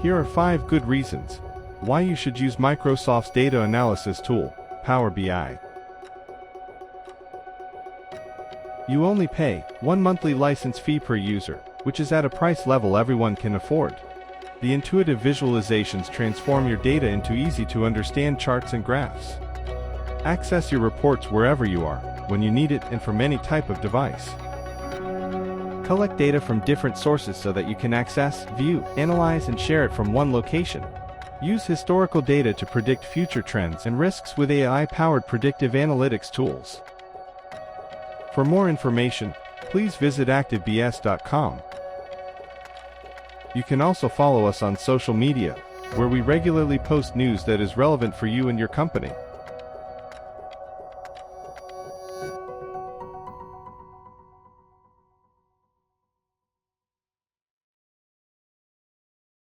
Here are 5 good reasons why you should use Microsoft's data analysis tool, Power BI. You only pay one monthly license fee per user, which is at a price level everyone can afford. The intuitive visualizations transform your data into easy-to-understand charts and graphs. Access your reports wherever you are, when you need it, and from any type of device. Collect data from different sources so that you can access, view, analyze, and share it from one location. Use historical data to predict future trends and risks with AI-powered predictive analytics tools. For more information, please visit activebs.com. You can also follow us on social media, where we regularly post news that is relevant for you and your company.